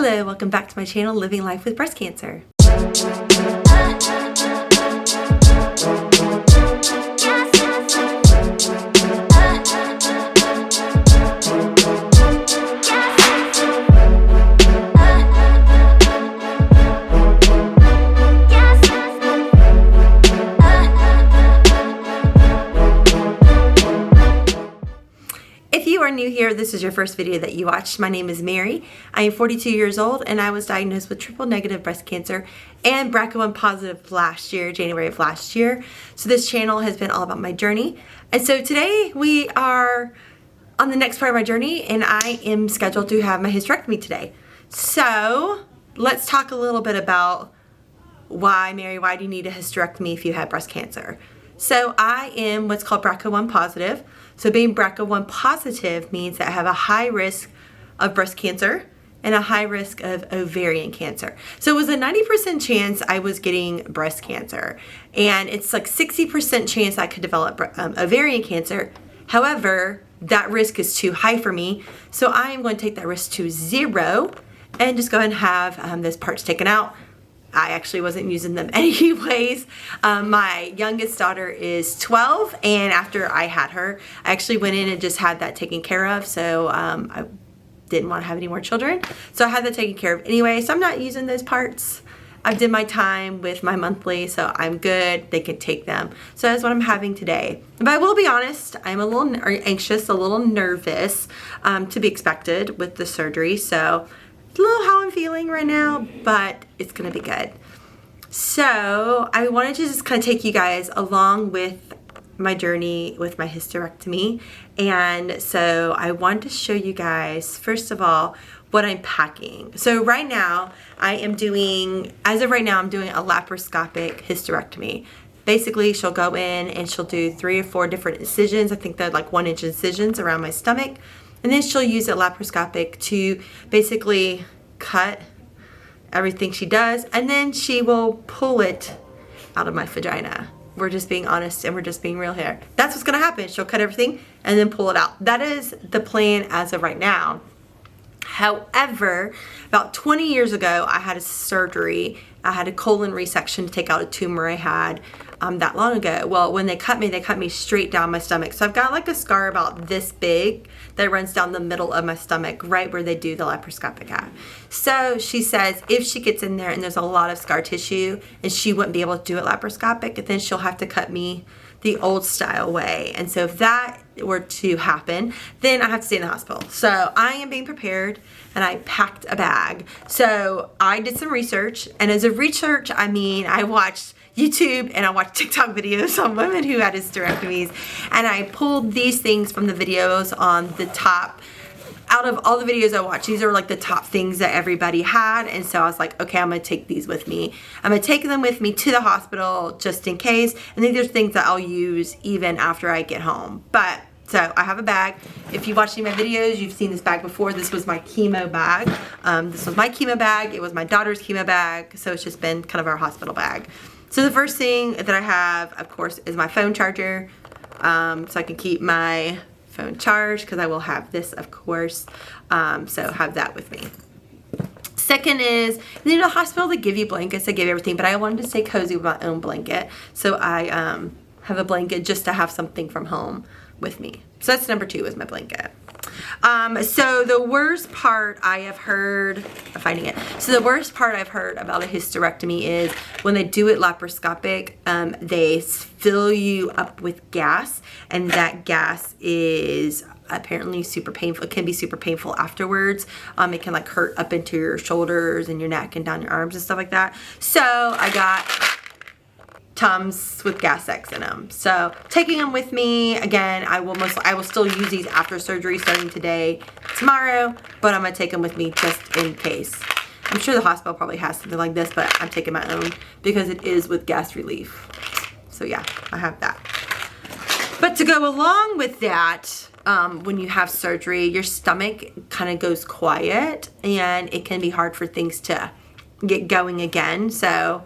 Hello, welcome back to my channel, Living Life with Breast Cancer. If you are new here, this is your first video that you watched. My name is Mary. I am 42 years old and I was diagnosed with triple negative breast cancer and BRCA1 positive last year, January of last year. So this channel has been all about my journey. And so today we are on the next part of my journey and I am scheduled to have my hysterectomy today. So let's talk a little bit about why, Mary, why do you need a hysterectomy if you have breast cancer? So I am what's called BRCA1 positive. So being BRCA1 positive means that I have a high risk of breast cancer and a high risk of ovarian cancer. So it was a 90% chance I was getting breast cancer. And it's like 60% chance I could develop ovarian cancer. However, that risk is too high for me. So I am going to take that risk to 0 and just go ahead and have those parts taken out. I actually wasn't using them anyways. My youngest daughter is 12, and after I had her, I actually went in and just had that taken care of. So I didn't want to have any more children. So I had that taken care of anyway. So I'm not using those parts. I did my time with my monthly, so I'm good. They can take them. So that's what I'm having today. But I will be honest, I'm a little anxious, a little nervous, to be expected with the surgery. So a little how I'm feeling right now, but it's gonna be good. So I wanted to just kind of take you guys along with my journey with my hysterectomy. And so I wanted to show you guys, first of all, what I'm packing. So right now I am doing, as of right now, I'm doing a laparoscopic hysterectomy. Basically, she'll go in and she'll do 3 or 4 different incisions. I think they're like 1-inch incisions around my stomach. And then she'll use it laparoscopic to basically cut everything she does. And then she will pull it out of my vagina. We're just being honest and we're just being real here. That's what's going to happen. She'll cut everything and then pull it out. That is the plan as of right now. However, about 20 years ago, I had a surgery. I had a colon resection to take out a tumor I had that long ago. Well, when they cut me straight down my stomach. So I've got like a scar about this big that runs down the middle of my stomach, right where they do the laparoscopic at. So she says if she gets in there and there's a lot of scar tissue and she wouldn't be able to do it laparoscopic, then she'll have to cut me the old style way. And so if that were to happen, then I have to stay in the hospital. So I am being prepared and I packed a bag. So I did some research, and as a research, I mean, I watched YouTube and I watched TikTok videos on women who had hysterectomies, and I pulled these things from the videos on the top. Out of all the videos I watched, these are like the top things that everybody had. And so I was like, okay, I'm gonna take these with me. I'm gonna take them with me to the hospital just in case. And then there's things that I'll use even after I get home. But so I have a bag. If you watched any of my videos, you've seen this bag before. This was my chemo bag. This was my chemo bag. It was my daughter's chemo bag. So it's just been kind of our hospital bag. So the first thing that I have, of course, is my phone charger. So I can keep my phone charged, because I will have this, of course. So have that with me. Second is, you know, the hospital, they give you blankets, they give you everything, but I wanted to stay cozy with my own blanket. So I have a blanket just to have something from home with me. So that's number 2 is my blanket. So the worst part I have heard, finding it. So the worst part I've heard about a hysterectomy is when they do it laparoscopic, they fill you up with gas, and that gas is apparently super painful. It can be super painful afterwards. It can like hurt up into your shoulders and your neck and down your arms and stuff like that. So I got Tums with gas X in them. So taking them with me again. I will still use these after surgery starting today, tomorrow, but I'm gonna take them with me just in case. I'm sure the hospital probably has something like this, but I'm taking my own because it is with gas relief. So yeah, I have that. But to go along with that, when you have surgery, your stomach kind of goes quiet and it can be hard for things to get going again. So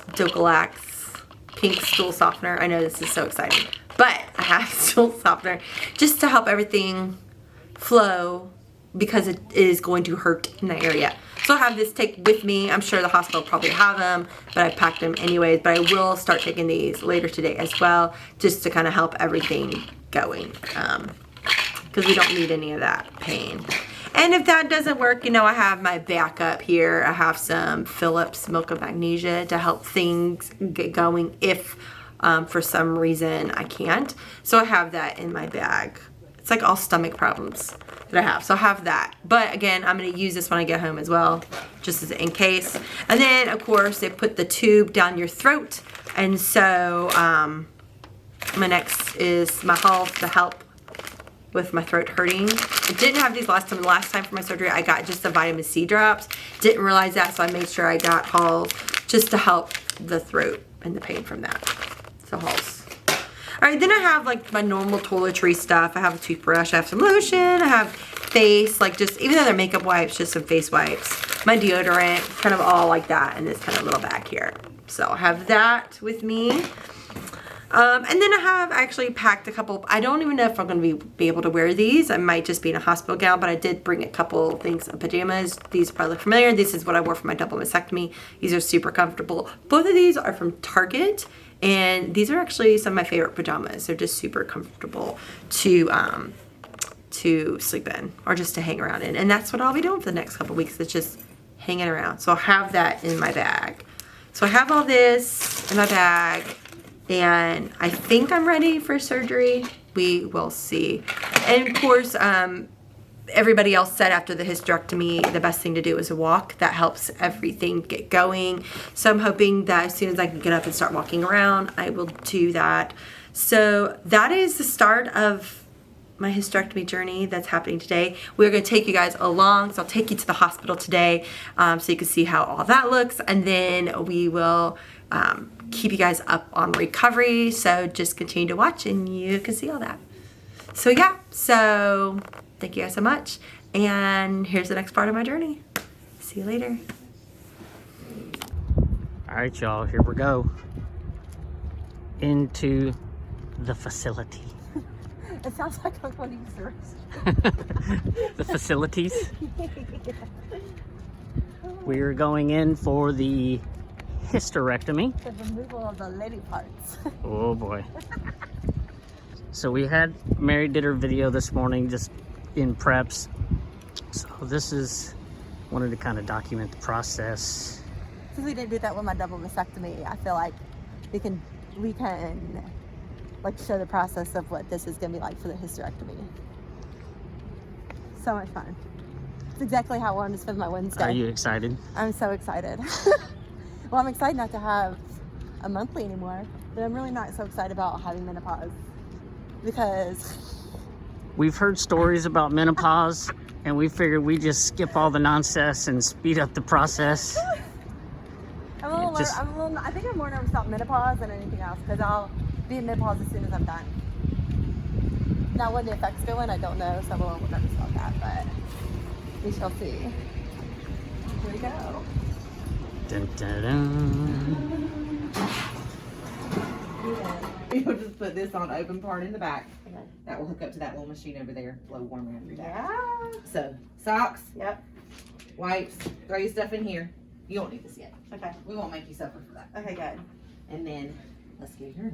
Dulcolax pink stool softener. I know this is so exciting, but I have stool softener just to help everything flow because it is going to hurt in the area. So I'll have this take with me. I'm sure the hospital probably have them, but I packed them anyways. But I will start taking these later today as well, just to kind of help everything going, because we don't need any of that pain. And if that doesn't work, you know, I have my backup here. I have some Phillips Milk of Magnesia to help things get going if for some reason I can't. So I have that in my bag. It's like all stomach problems that I have. So I have that. But again, I'm going to use this when I get home as well, just as in case. And then, of course, they put the tube down your throat. And so my next is my Halls to help with my throat hurting. I didn't have these last time. The last time for my surgery, I got just the vitamin C drops. Didn't realize that, so I made sure I got Halls just to help the throat and the pain from that. So Halls. All right, then I have like my normal toiletry stuff. I have a toothbrush, I have some lotion, I have face, like just, even though they're makeup wipes, just some face wipes. My deodorant, kind of all like that in this kind of little bag here. So I have that with me. And then I have actually packed a couple. I don't even know if I'm going to be able to wear these. I might just be in a hospital gown, but I did bring a couple things of pajamas. These probably look familiar. This is what I wore for my double mastectomy. These are super comfortable. Both of these are from Target, and these are actually some of my favorite pajamas. They're just super comfortable to sleep in or just to hang around in. And that's what I'll be doing for the next couple weeks. It's just hanging around. So I'll have that in my bag. So I have all this in my bag. And I think I'm ready for surgery. We will see. And of course, everybody else said after the hysterectomy, the best thing to do is a walk. That helps everything get going. So I'm hoping that as soon as I can get up and start walking around, I will do that. So that is the start of my hysterectomy journey that's happening today. We're going to take you guys along. So I'll take you to the hospital today so you can see how all that looks. And then we will keep you guys up on recovery. So just continue to watch and you can see all that. So yeah, so thank you guys so much. And here's the next part of my journey. See you later. All right, y'all, here we go. Into the facility. It sounds like I'm going to use the restroom. The facilities. We're going in for the hysterectomy. The removal of the lady parts. Oh boy. So we had, Mary did her video this morning just in preps. So this is, wanted to kind of document the process. Since we didn't do that with my double mastectomy, I feel like we can like show the process of what this is going to be like for the hysterectomy. So much fun. It's exactly how I wanted to spend my Wednesday. Are you excited? I'm so excited. Well, I'm excited not to have a monthly anymore, but I'm really not so excited about having menopause because we've heard stories about menopause and we figured we just skip all the nonsense and speed up the process. I think I'm more nervous about menopause than anything else because I'll be in menopause as soon as I'm done. Now, when the effects go in, I don't know, so I'm a little nervous about that, but we shall see. Here we go. Dun, dun, dun. You'll just put this on open part in the back. Okay. That will hook up to that little machine over there. Blow warm around your back. Yeah. So, socks. Yep. Wipes. Throw your stuff in here. You don't need this yet. Okay. We won't make you suffer for that. Okay, good. And then, let's get your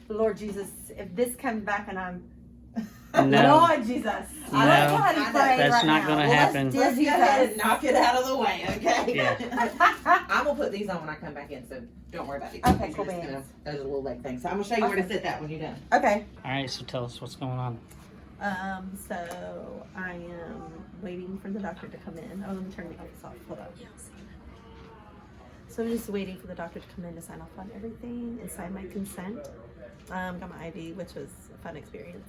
Lord Jesus, if this comes back and I'm... No. Lord Jesus. No, I go ahead and pray that's right not now. going to happen. Let's go ahead and knock it out of the way, okay? Yeah. I'm going to put these on when I come back in, so don't worry about these. Okay, cool beans. Those are little leg things. So I'm going to show you where to sit that when you're done. Okay. All right, so tell us what's going on. So I am waiting for the doctor to come in. Oh, let me turn the lights off. Hold up. So I'm just waiting for the doctor to come in to sign off on everything and sign my consent. Got my IV, which was a fun experience.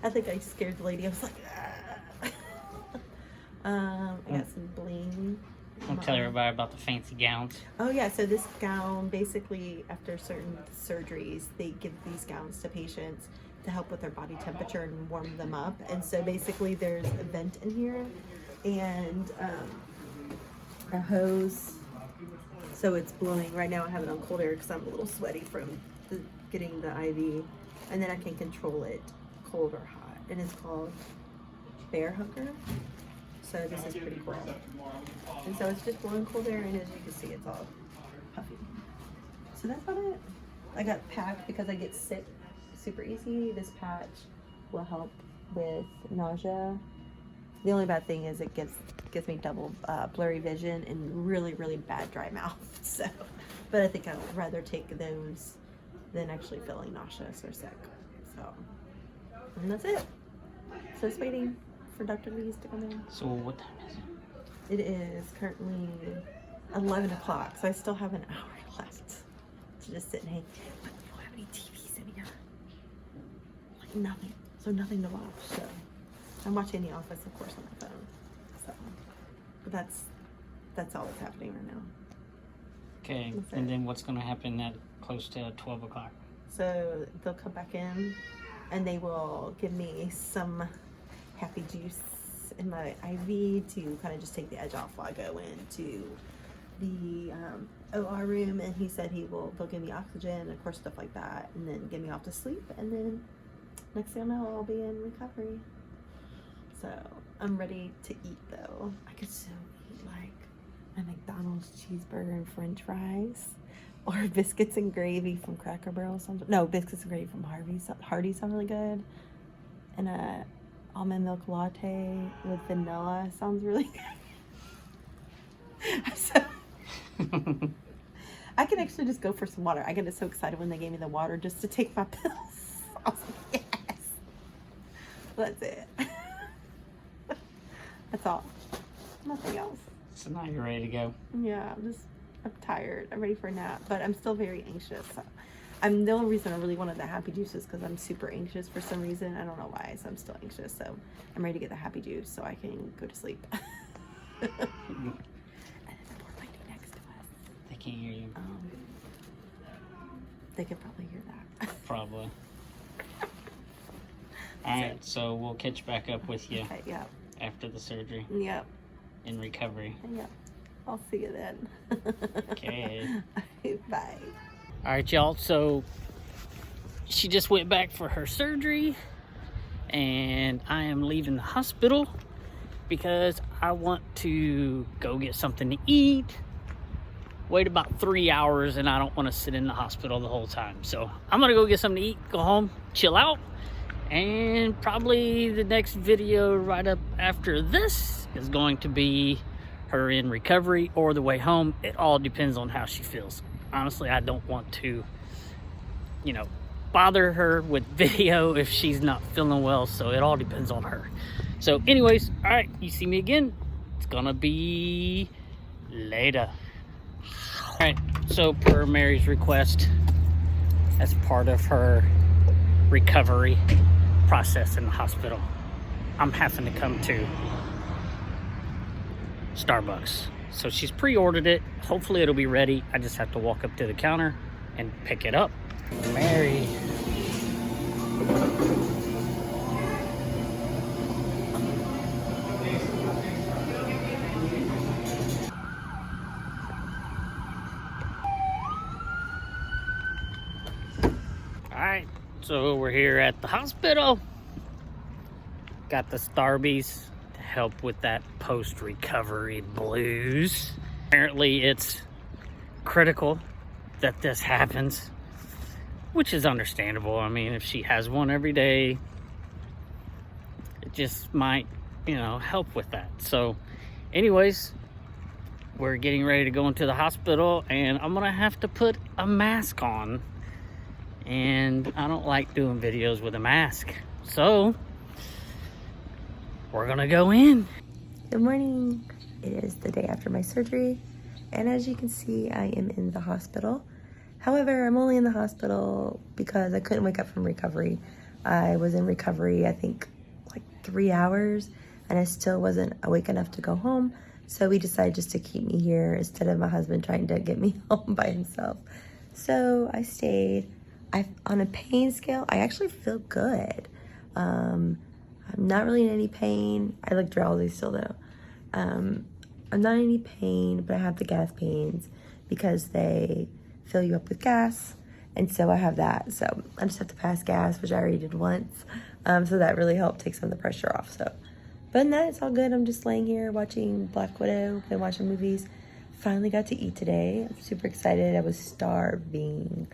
I think I scared the lady. I was like, I got some bling. I'll tell everybody about the fancy gowns. Oh yeah, so this gown, basically after certain surgeries, they give these gowns to patients to help with their body temperature and warm them up. And so basically there's a vent in here and a hose. So it's blowing. Right now I have it on cold air because I'm a little sweaty from getting the IV. And then I can control it cold or hot. and it's called Bear Hooker. So this is pretty cool. And so it's just blowing cold air, and as you can see, it's all puffy. So that's about it. I got packed because I get sick super easy. This patch will help with nausea. The only bad thing is it gives me double blurry vision and really, really bad dry mouth. So, but I think I would rather take those than actually feeling nauseous or sick. So, and that's it. So just waiting for Dr. Lee's to come in. So what time is it? It is currently 11 o'clock, so I still have an hour left to just sit and hang. But we don't have any TVs in here. Like nothing. So nothing to watch. So I'm watching The Office, of course, on my phone. So, but that's all that's happening right now. Okay, That's and it. then what's gonna happen at close to 12 o'clock? So they'll come back in and they will give me some happy juice in my IV to kind of just take the edge off while I go into the OR room. And he said they'll give me oxygen and of course stuff like that, and then get me off to sleep. And then next thing I know, I'll be in recovery. So I'm ready to eat though. I could so eat like a McDonald's cheeseburger and French fries, or biscuits and gravy from Cracker Barrel. Biscuits and gravy from Hardee's sound really good, and a almond milk latte with vanilla sounds really good. So I can actually just go for some water. I get so excited when they gave me the water just to take my pills. I was like, yes, that's it. That's all. Nothing else. So now you're ready to go. Yeah, I'm tired. I'm ready for a nap, but I'm still very anxious. The only reason I really wanted the happy juice is because I'm super anxious for some reason. I don't know why, so I'm still anxious. So I'm ready to get the happy juice so I can go to sleep. And then the door might be next to us. They can't hear you. They could probably hear that. Probably. Alright, so we'll catch back up with you Okay, yep. after the surgery Yep. in recovery. Yep. I'll see you then. Okay. Bye. Alright, y'all, so she just went back for her surgery, and I am leaving the hospital because I want to go get something to eat, wait about 3 hours, and I don't want to sit in the hospital the whole time. So I'm gonna go get something to eat, go home, chill out, and probably the next video right up after this is going to be her in recovery or the way home. It all depends on how she feels. Honestly, I don't want to, bother her with video if she's not feeling well, so it all depends on her. So anyways, all right, you see me again, it's gonna be later. All right, so per Mary's request, as part of her recovery process in the hospital, I'm having to come to Starbucks. So she's pre-ordered it. Hopefully it'll be ready. I just have to walk up to the counter and pick it up. Mary. Alright, so we're here at the hospital. Got the Starbies to help with that post-recovery blues. Apparently it's critical that this happens, which is understandable. I mean, if she has one every day, it just might, help with that. So anyways, we're getting ready to go into the hospital, and I'm gonna have to put a mask on, and I don't like doing videos with a mask, so we're gonna go in. Good morning. It is the day after my surgery, and as you can see, I am in the hospital. However, I'm only in the hospital because I couldn't wake up from recovery. I was in recovery, I think, like 3 hours, and I still wasn't awake enough to go home. So we decided just to keep me here instead of my husband trying to get me home by himself. So I stayed. On a pain scale, I actually feel good. I'm not really in any pain. I look drowsy still though. I'm not in any pain, but I have the gas pains because they fill you up with gas. And so I have that. So I just have to pass gas, which I already did once. So that really helped take some of the pressure off. So, but in that, it's all good. I'm just laying here watching Black Widow, been watching movies. Finally got to eat today. I'm super excited. I was starving.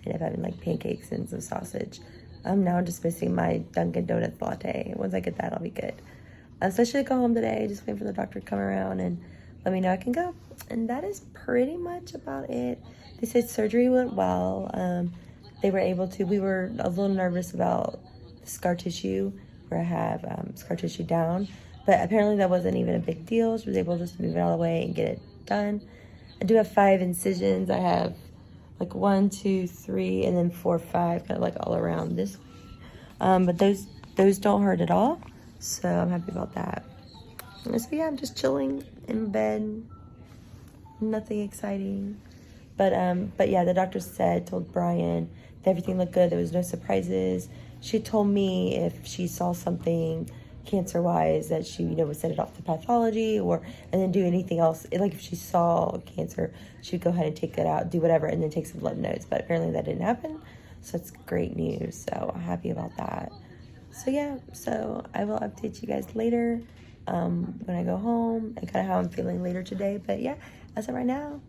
Ended up having like pancakes and some sausage. Now I'm just missing my Dunkin' Donuts latte. Once I get that, I'll be good. So I should go home today. Just waiting for the doctor to come around and let me know I can go. And that is pretty much about it. They said surgery went well. They were able to, we were a little nervous about the scar tissue, where I have scar tissue down. But apparently that wasn't even a big deal. She was able to just move it all the way and get it done. I do have 5 incisions. I have like 1, 2, 3, and then 4, 5, kind of like all around this way. But those don't hurt at all, so I'm happy about that. And so yeah, I'm just chilling in bed. Nothing exciting, but yeah, the doctor told Brian that everything looked good. There was no surprises. She told me if she saw something cancer-wise that she, would send it off to pathology and then do anything else. Like if she saw cancer, she'd go ahead and take it out, do whatever, and then take some blood notes. But apparently that didn't happen, so it's great news. So I'm happy about that. So yeah, so I will update you guys later when I go home and kind of how I'm feeling later today. But yeah, as of right now,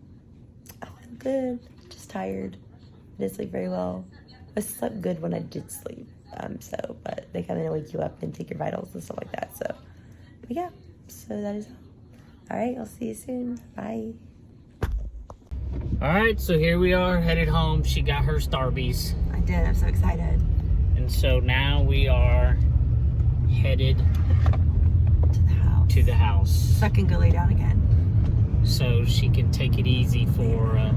I feel good. Just tired. I didn't sleep very well. I slept good when I did sleep. But they kind of wake you up and take your vitals and stuff like that. So, but yeah, so that is all. All right, I'll see you soon. Bye. All right, so here we are headed home. She got her Starbies. I did. I'm so excited. And so now we are headed To the house. So I can go lay down again. So she can take it easy for a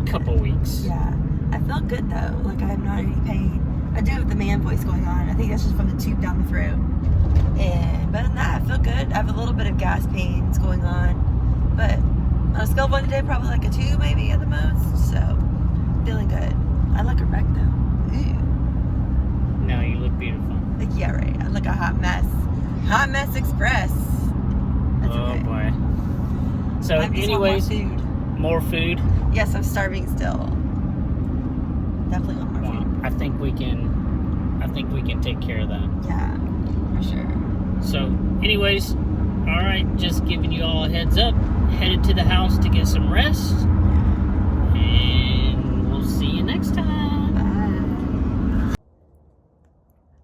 couple weeks. Yeah. I feel good though. Like I have not any pain. I do have the man voice going on. I think that's just from the tube down the throat. But other than that, I feel good. I have a little bit of gas pains going on. But on a scale of 1 to 10, probably like a 2 maybe at the most. So feeling good. I look a wreck though. Ooh. No, you look beautiful. Like, yeah, right. I look a hot mess. Hot mess express. That's Oh okay. boy. So I just anyways, want more food. Yes, I'm starving still. Definitely want more Well, food. I think we can take care of that. Yeah, for sure. So anyways, all right, just giving you all a heads up. Headed to the house to get some rest. And we'll see you next time. Bye.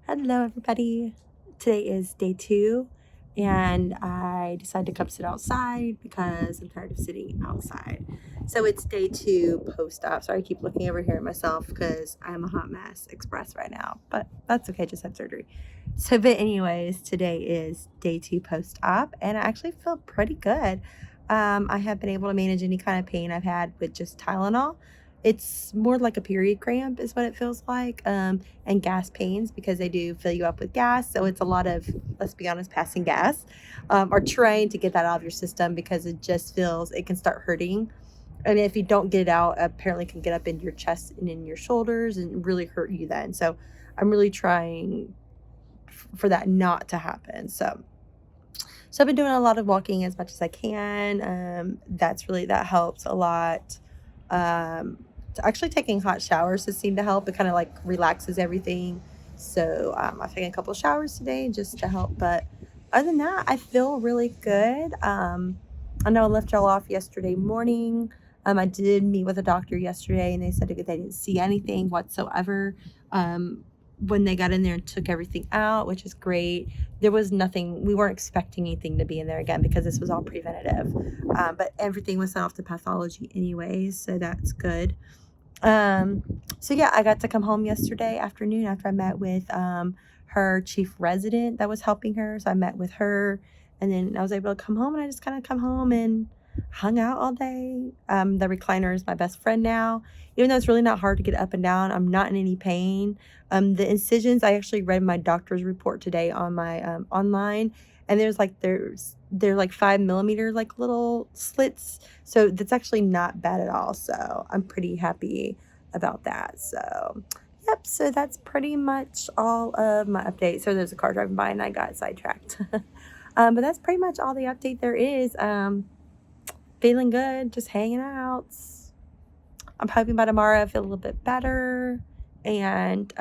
Hello, everybody. Today is day 2, and I decided to come sit outside because I'm tired of sitting outside. So it's day 2 post-op. Sorry, I keep looking over here at myself because I'm a hot mess express right now, but that's okay. Just had surgery. So, but anyways, today is day 2 post-op, and I actually feel pretty good. I have been able to manage any kind of pain I've had with just Tylenol. It's more like a period cramp is what it feels like, and gas pains because they do fill you up with gas. So it's a lot of, let's be honest, passing gas, or trying to get that out of your system because it just feels, it can start hurting. And if you don't get it out, apparently it can get up into your chest and in your shoulders and really hurt you then. So I'm really trying for that not to happen. So I've been doing a lot of walking as much as I can. That helps a lot. Actually taking hot showers has seemed to help. It kind of like relaxes everything. So I've taken a couple of showers today just to help. But other than that, I feel really good. I know I left y'all off yesterday morning. I did meet with a doctor yesterday, and they said they didn't see anything whatsoever when they got in there and took everything out, which is great. There was nothing, we weren't expecting anything to be in there again because this was all preventative. But everything was sent off to pathology anyways, so that's good. So yeah, I got to come home yesterday afternoon after I met with her chief resident that was helping her. So I met with her, and then I was able to come home, and I just kind of come home and hung out all day. The recliner is my best friend now. Even though it's really not hard to get up and down, I'm not in any pain. The incisions, I actually read my doctor's report today on my online, and there's like 5 millimeter like little slits, so that's actually not bad at all. So I'm pretty happy about that. So yep, so that's pretty much all of my updates. So there's a car driving by and I got sidetracked. But that's pretty much all the update there is. Feeling good, just hanging out. I'm hoping by tomorrow I feel a little bit better, and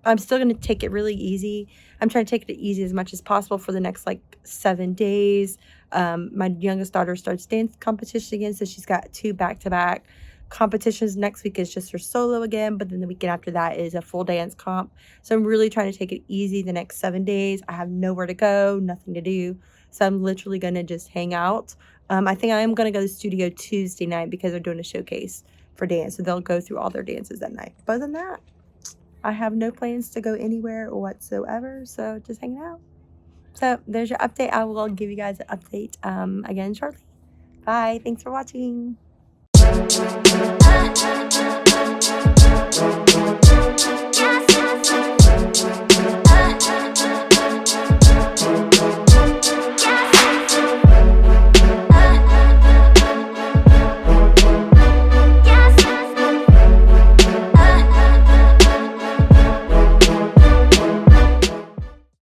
I'm still going to take it really easy. I'm trying to take it easy as much as possible for the next like 7 days. My youngest daughter starts dance competition again, so she's got 2 back-to-back competitions. Next week is just her solo again, but then the weekend after that is a full dance comp. So I'm really trying to take it easy the next 7 days. I have nowhere to go, nothing to do, so I'm literally going to just hang out. I think I am going to go to the studio Tuesday night because they're doing a showcase for dance, so they'll go through all their dances that night. But other than that, I have no plans to go anywhere whatsoever, so just hanging out. So there's your update. I will give you guys an update again shortly. Bye. Thanks for watching. Yes.